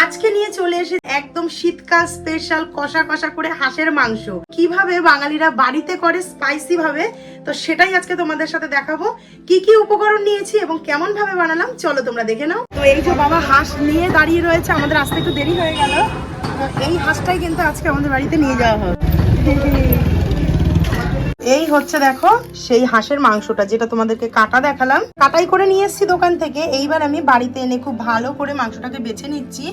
আজকে নিয়ে চলে এসে একদম শীতকাল স্পেশাল কষা কষা করে হাঁসের মাংস কিভাবে বাঙালিরা বাড়িতে করে স্পাইসি ভাবে, তো সেটাই আজকে তোমাদের সাথে দেখাবো। কি কি উপকরণ নিয়েছি এবং কেমন ভাবে বানালাম চলো তোমরা দেখে নাও। তো এই যে বাবা হাঁস নিয়ে দাঁড়িয়ে রয়েছে, আমাদের আসতে একটু দেরি হয়ে গেল। তো এই হাঁসটাই কিন্তু আজকে আমাদের বাড়িতে নিয়ে যাওয়া হবে। এই হচ্ছে দেখো সেই হাঁসের মাংসটা, যেটা তোমাদেরকে কাটা দেখালাম, কাটাই করে নিয়ে এসেছি দোকান থেকে। এইবার আমি বাড়িতে এনে খুব ভালো করে মাংসটাকে বেছে নিচ্ছি,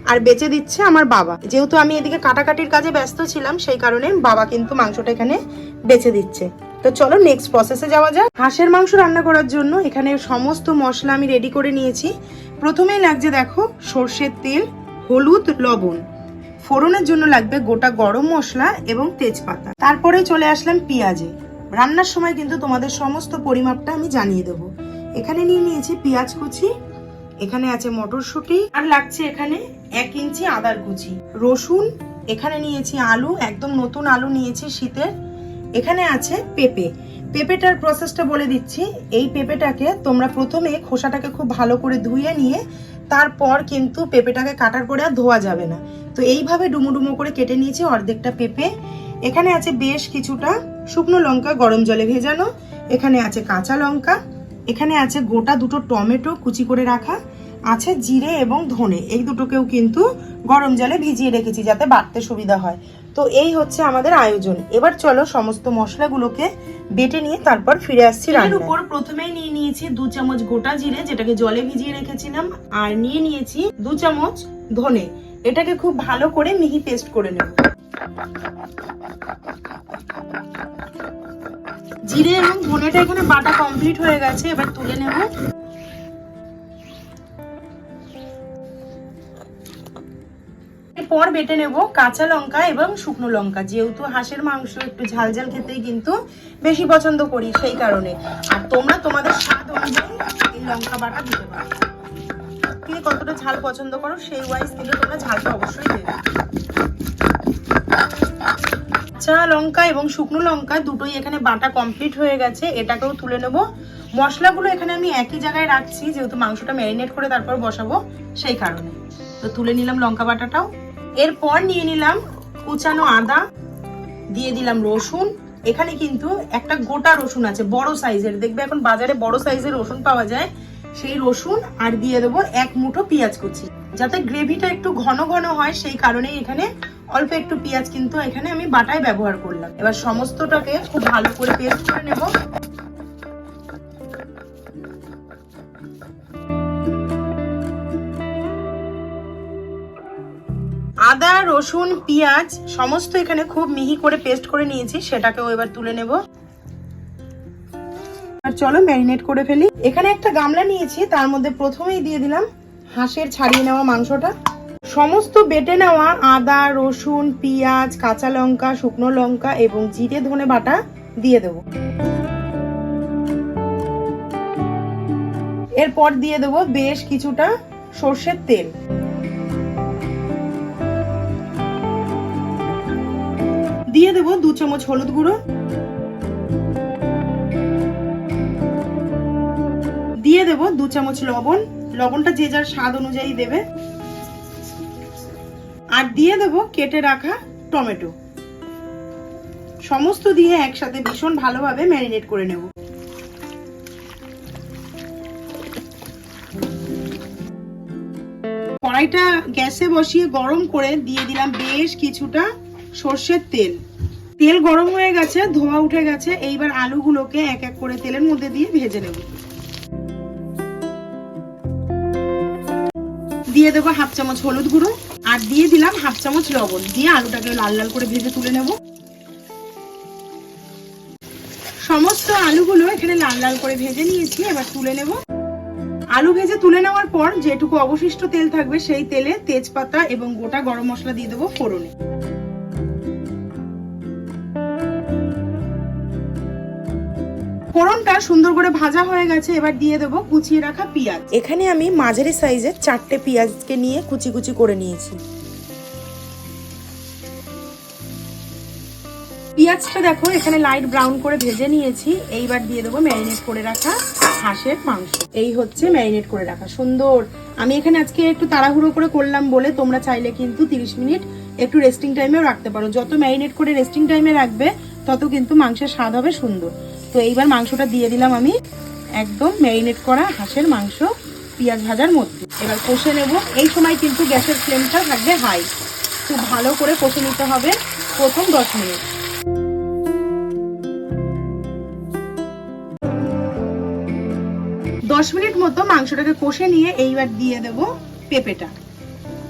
আর বেছে দিচ্ছে আমার বাবা। যেহেতু আমি এদিকে কাটাকাটির কাজে ব্যস্ত ছিলাম, সেই কারণে বাবা কিন্তু মাংসটা এখানে বেছে দিচ্ছে। তো চলো নেক্সট প্রসেসে যাওয়া যাক। হাঁসের মাংস রান্না করার জন্য এখানে সমস্ত মশলা আমি রেডি করে নিয়েছি। প্রথমেই লাগছে দেখো সর্ষের তেল, হলুদ, লবণ। ফোড়নের জন্য লাগবে গোটা গরম মশলা এবং তেজপাতা। তারপরে চলে আসলাম পেঁয়াজে। রান্নার সময় কিন্তু তোমাদের সমস্ত পরিমাপটা আমি জানিয়ে দেবো। এখানে নিয়ে নিয়েছি পেঁয়াজ কুচি, এখানে আছে মটরশুঁটি, আর লাগছে এখানে 1 ইঞ্চি আদার কুচি, রসুন, এখানে নিয়েছি আলু, একদম নতুন আলু নিয়েছি শীতের, এখানে আছে পেঁপে। পেঁপেটার প্রসেসটা বলে দিচ্ছি। এই পেঁপেটাকে তোমরা প্রথমে খোসাটাকে খুব ভালো করে ধুয়ে নিয়ে তারপর কিন্তু পেঁপেটাকে কাটার পরে আর ধোয়া যাবে না। তো এইভাবে ডুমো ডুমো করে কেটে নিয়েছি অর্ধেকটা পেঁপে। এখানে আছে বেশ কিছুটা শুকনো লঙ্কা গরম জলে ভেজানো, এখানে আছে কাঁচা লঙ্কা, এখানে আছে গোটা 2টো টমেটো কুচি করে রাখা, আছে জিরে এবং ধনে, এই দুটোকেও কিন্তু গরম জলে ভিজিয়ে রেখেছি যাতে বাটতে সুবিধা হয়। তো এই হচ্ছে আমাদের আয়োজন। এবার চলো সমস্ত মশলাগুলোকে বেটে নিয়ে তারপর ফিরে আসছি। রান্নার উপর প্রথমেই নিয়ে নিয়েছি 2 চামচ গোটা জিরে, যেটাকে জলে ভিজিয়ে রেখেছিলাম, আর নিয়ে নিয়েছি 2 চামচ ধনে। এটাকে খুব ভালো করে মিহি পেস্ট করে নেব। জিরে এবং ধনেটা এখানে বাটা কমপ্লিট হয়ে গেছে, এবার তুলে নেব। এরপর বেটে নেব কাঁচা লঙ্কা এবং শুকনো লঙ্কা। যেহেতু হাঁসের মাংস একটু ঝাল ঝাল খেতেই কিন্তু বেশি পছন্দ করি, সেই কারণে। আর তোমরা তোমাদের স্বাদ অনুযায়ী এই লঙ্কা বাটা দিতে পারো। কে কতটা ঝাল পছন্দ করো সেই ওয়াইজ কিন্তু তোমরা ঝালটা অবশ্যই দেবে। কাঁচা লঙ্কা এবং শুকনো লঙ্কা দুটোই এখানে বাটা কমপ্লিট হয়ে গেছে, এটাকেও তুলে নেব। মশলাগুলো এখানে আমি একই জায়গায় রাখছি, যেহেতু মাংসটা ম্যারিনেট করে তারপর বসাবো, সেই কারণে। তো তুলে নিলাম লঙ্কা বাটাটাও। এরপর নিয়ে নিলাম কুচানো আদা, দিয়ে দিলাম রসুন। এখানে কিন্তু একটা গোটা রসুন আছে বড় সাইজের, দেখবে এখন বাজারে বড় সাইজের রসুন পাওয়া যায়, সেই রসুন। আর দিয়ে দেবো 1 মুঠো পেঁয়াজ কুচি, যাতে গ্রেভিটা একটু ঘন ঘন হয়, সেই কারণেই এখানে অল্প একটু পেঁয়াজ কিন্তু এখানে আমি বাটায় ব্যবহার করলাম। এবার সমস্তটাকে খুব ভালো করে পেস্ট করে নেব। আদা, রসুন, পেঁয়াজ সমস্ত এখানে খুব মিহি করে পেস্ট করে নিয়েছি, সেটাকেও এবার তুলে নেব। আর চলো ম্যারিনেট করে ফেলি। এখানে একটা গামলা নিয়েছি, তার মধ্যে প্রথমেই দিয়ে দিলাম হাঁসের ছাড়িয়ে নেওয়া মাংসটা। সমস্ত বেটে নেওয়া আদা, রসুন, পেঁয়াজ, কাঁচা লঙ্কা, শুকনো লঙ্কা এবং জিরে ধনে বাটা দিয়ে দেব। এরপর দিয়ে দেব বেশ কিছুটা সর্ষের তেল, দিয়ে দেব 2 চামচ হলুদ গুঁড়ো, দিয়ে দেব 2 চামচ লবণ, লবণটা যে যার স্বাদ অনুযায়ী দেবে, আর দিয়ে দেব কেটে রাখা টমেটো। সমস্ত দিয়ে একসাথে ভীষণ ভালোভাবে ম্যারিনেট করে নেব। কড়াইটা গ্যাসে বসিয়ে গরম করে দিয়ে দিলাম বেশ কিছুটা সর্ষের তেল। তেল গরম হয়ে গেছে, ধোঁয়া উঠে গেছে। এইবার আলুগুলোকে এক এক করে তেলের মধ্যে দিয়ে ভেজে নেব। দিয়ে দেবো 1/2 চামচ হলুদ গুঁড়ো, আর দিয়ে দিলাম 1/2 চামচ লবণ, দিয়ে আলুটাকে লাল লাল করে ভেজে তুলে নেব। সমস্ত আলুগুলো এখানে লাল লাল করে ভেজে নিয়েছি, এবার তুলে নেব। আলু ভেজে তুলে নেওয়ার পর যেটুকু অবশিষ্ট তেল থাকবে সেই তেলে তেজপাতা এবং গোটা গরম মশলা দিয়ে দেবো ফোড়নে। ফোড়নটা সুন্দর করে ভাজা হয়ে গেছে, এবার দিয়ে দেবো কুচিয়ে রাখা পেঁয়াজ। এখানে আমি মাঝারি সাইজের 4টে পেঁয়াজকে নিয়ে কুচি কুচি করে নিয়েছি। পেঁয়াজটা দেখো এখানে লাইট ব্রাউন করে ভেজে নিয়েছি। এইবার দিয়ে দেবো ম্যারিনেট করে রাখা হাঁসের মাংস। এই হচ্ছে ম্যারিনেট করে রাখা সুন্দর। আমি এখানে আজকে একটু তাড়াহুড়ো করে করলাম বলে তোমরা চাইলে কিন্তু 30 মিনিট একটু রেস্টিং টাইমেও রাখতে পারো। যত ম্যারিনেট করে রেস্টিং টাইমে রাখবে তত কিন্তু মাংসের স্বাদ হবে সুন্দর। তো এইবার মাংসটা দিয়ে দিলাম আমি একদম ম্যারিনেট করা হাঁসের মাংস পেঁয়াজ ভাজার মধ্যে। এবার কষে নেব। এই সময় কিন্তু গ্যাসের ফ্লেমটা থাকবে হাই। খুব ভালো করে কষে নিতে হবে প্রথম 10 মিনিট। দশ মিনিট মতো মাংসটাকে কষে নিয়ে এইবার দিয়ে দেব পেঁপেটা।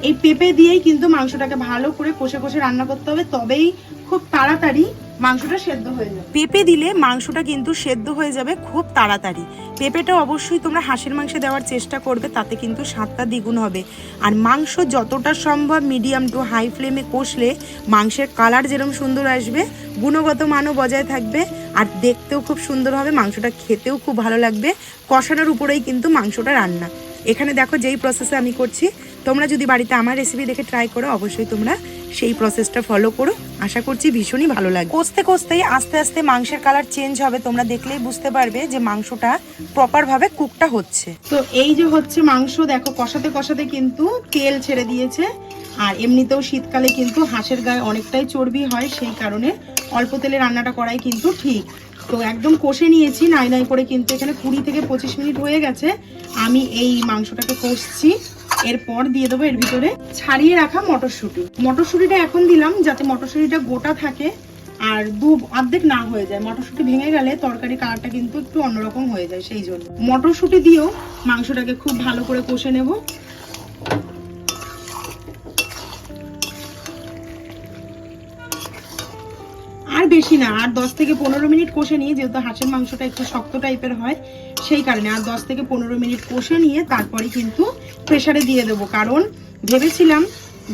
এই পেঁপে দিয়েই কিন্তু মাংসটাকে ভালো করে কষে কষে রান্না করতে হবে, তবেই খুব তাড়াতাড়ি মাংসটা সেদ্ধ হয়ে যাবে। পেঁপে দিলে মাংসটা কিন্তু সেদ্ধ হয়ে যাবে খুব তাড়াতাড়ি। পেঁপেটা অবশ্যই তোমরা হাঁসের মাংসে দেওয়ার চেষ্টা করবে, তাতে কিন্তু স্বাদটা দ্বিগুণ হবে। আর মাংস যতটা সম্ভব মিডিয়াম টু হাই ফ্লেমে কষলে মাংসের কালার যেরকম সুন্দর আসবে, গুণগত মানও বজায় থাকবে, আর দেখতেও খুব সুন্দর হবে, মাংসটা খেতেও খুব ভালো লাগবে। কষানোর উপরেই কিন্তু মাংসটা রান্না। এখানে দেখো যেই প্রসেসে আমি করছি, তোমরা যদি বাড়িতে আমার রেসিপি দেখে ট্রাই করো অবশ্যই তোমরা সেই প্রসেসটা ফলো করো। আশা করছি ভীষণই ভালো লাগবে। কষতে কষতেই আস্তে আস্তে মাংসের কালার চেঞ্জ হবে, তোমরা দেখলেই বুঝতে পারবে যে মাংসটা প্রপারভাবে কুকটা হচ্ছে। তো এই যে হচ্ছে মাংস, দেখো কষাতে কষাতে কিন্তু তেল ছেড়ে দিয়েছে। আর এমনিতেও শীতকালে কিন্তু হাঁসের গায়ে অনেকটাই চর্বি হয়, সেই কারণে অল্প তেলে রান্নাটা করাই কিন্তু ঠিক। তো একদম কষে নিয়েছি নাই নাই করে, কিন্তু এখানে 20 থেকে 25 মিনিট হয়ে গেছে। আমি এই মাংসটাকে কষছি। এরপর দিয়ে দেবো এর ভিতরে ছাড়িয়ে রাখা মটরশুঁটি। মটরশুঁটিটা এখন দিলাম যাতে মটরশুঁটিটা গোটা থাকে আর অর্ধেক না হয়ে যায়। মটরশুঁটি ভেঙে গেলে তরকারি কালারটা কিন্তু একটু অন্যরকম হয়ে যায়, সেই জন্য মটরশুঁটি দিয়েও মাংসটাকে খুব ভালো করে কষে নেব। আর বেশি না, আর 10 থেকে 15 মিনিট কষে নিয়ে, যেহেতু হাঁসের মাংসটা একটু শক্ত টাইপের হয় সেই কারণে আর 10 থেকে 15 মিনিট কষে নিয়ে তারপরে কিন্তু প্রেসারে দিয়ে দেবো। কারণ ভেবেছিলাম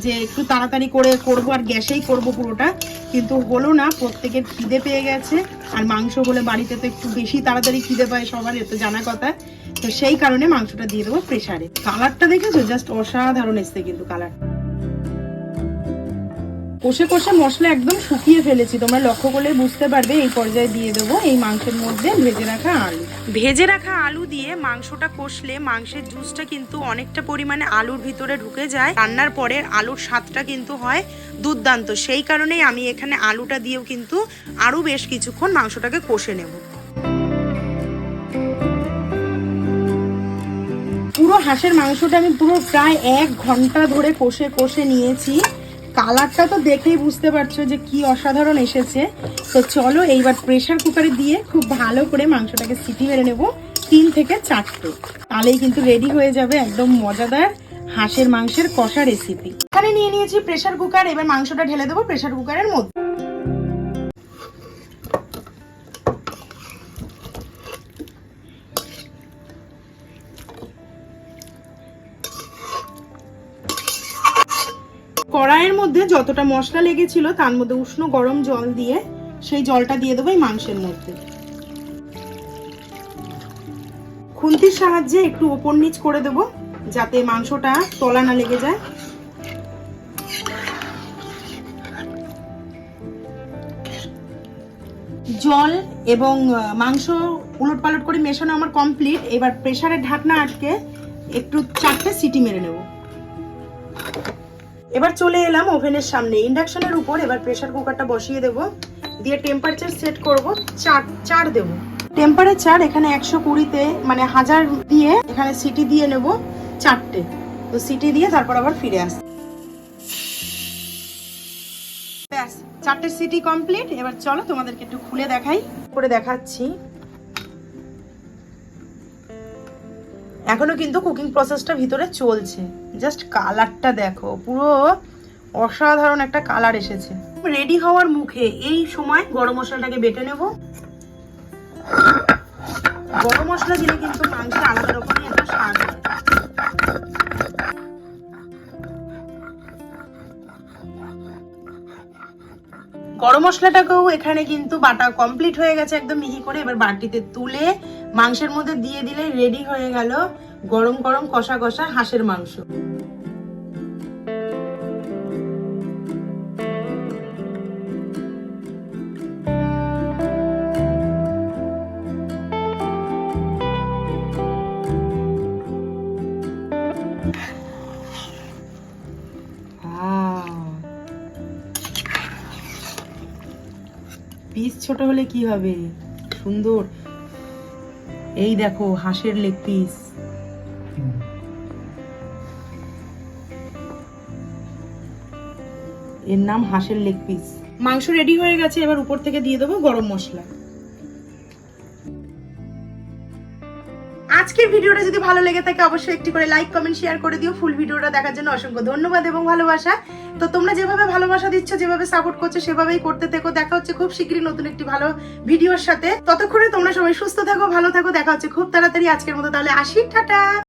যে একটু তাড়াতাড়ি করে করব আর গ্যাসেই করব পুরোটা, কিন্তু হলো না। প্রত্যেকের খিদে পেয়ে গেছে, আর মাংস হলে বাড়িতে তো একটু বেশি তাড়াতাড়ি খিদে পায় সবার, এ তো জানা কথা। তো সেই কারণে মাংসটা দিয়ে দেবো প্রেসারে। কালারটা দেখেছো জাস্ট অসাধারণ এসছে কিন্তু কালার। কষে কষে মশলা একদম শুকিয়ে ফেলেছি, তোমরা লক্ষ্য করলে বুঝতে পারবে। এই পর্যায়ে দিয়ে দেবো এই মাংসের মধ্যে ভেজে রাখা আলু। ভেজে রাখা আলু দিয়ে মাংসটা কষলে মাংসের জুসটা কিন্তু অনেকটা পরিমাণে আলুর ভিতরে ঢুকে যায়। রান্নার পরে আলুর স্বাদটা কিন্তু হয় দুর্দান্ত। সেই কারণেই আমি এখানে আলুটা দিয়েও কিন্তু আরও বেশ কিছুক্ষণ মাংসটাকে কষে নেব। পুরো হাঁসের মাংসটা আমি পুরো প্রায় 1 ঘন্টা ধরে কষে কষে নিয়েছি। কালারটা তো দেখেই বুঝতে পারছো যে কি অসাধারণ এসেছে। তো চলো এইবার প্রেসার কুকারে দিয়ে খুব ভালো করে মাংসটাকে সিটি মেরে নেব 3 থেকে 4টে। তাহলেই কিন্তু রেডি হয়ে যাবে একদম মজাদার হাঁসের মাংসের কষা রেসিপি। এখানে নিয়ে নিয়েছি প্রেসার কুকার। এবার মাংসটা ঢেলে দেবো প্রেসার কুকারের মধ্যে। কড়াইয়ের মধ্যে যতটা মশলা লেগেছিল তার মধ্যে উষ্ণ গরম জল দিয়ে সেই জলটা দিয়ে দেবো এই মাংসের মধ্যে। খুন্তির সাহায্যে একটু ওপর নিচ করে দেব যাতে মাংসটা তলা না লেগে যায়। জল এবং মাংস উলটপালট করে মেশানো আমার কমপ্লিট। এবার প্রেসারের ঢাকনা আটকে একটু 4টে সিটি মেরে নেব। এবার চলে এলাম ওভেনের সামনে ইন্ডাকশনের উপর। এবার প্রেসার কুকারটা বসিয়ে দেব, দিয়ে টেম্পারেচার সেট করব 4 দেব। টেম্পারেচার এখানে 120-তে মানে 1000 দিয়ে এখানে সিটি দিয়ে নেব 4টে। তো সিটি দিয়ে তারপর আবার ফিরে আস। ব্যাস 4টে সিটি কমপ্লিট। এবার চলো তোমাদেরকে একটু খুলে দেখাই, করে দেখাচ্ছি। এখনো কিন্তু কুকিং প্রসেসটা ভিতরে চলছে। জাস্ট কালারটা দেখো, পুরো অসাধারণ একটা কালার এসেছে। রেডি হওয়ার মুখে। এই সময় গরম মশলাটাকে বেটে নেব। গরম মশলা দিলে কিন্তু মাংসে আলাদা রকমের একটা স্বাদ হয়। গরম মশলাটাকেও এখানে কিন্তু বাটা কমপ্লিট হয়ে গেছে একদম মিহি করে। এবার বাটিতে তুলে মাংসের মধ্যে দিয়ে দিলে রেডি হয়ে গেল গরম গরম কষা কষা হাঁসের মাংস। পিস ছোট হলে কি হবে, সুন্দর। এই দেখো হাঁসের লেগ পিস, এর নাম হাঁসের লেগ পিস। মাংস রেডি হয়ে গেছে, এবার উপর থেকে দিয়ে দেবো গরম মশলা। আজকের ভিডিওটা যদি ভালো লেগে থাকে অবশ্যই একটি করে লাইক কমেন্ট শেয়ার করে দিও। ফুল ভিডিওটা দেখার জন্য অসংখ্য ধন্যবাদ এবং ভালোবাসা। তো তোমরা যেভাবে ভালোবাসা দিচ্ছ, যেভাবে সাপোর্ট করছো, সেভাবেই করতে থেকো। দেখা হচ্ছে খুব শীঘ্রই নতুন একটি ভালো ভিডিওর সাথে। ততক্ষণে তোমরা সবাই সুস্থ থাকো, ভালো থাকো। দেখা হচ্ছে খুব তাড়াতাড়ি। আজকের মতো তাহলে আসি, টাটা।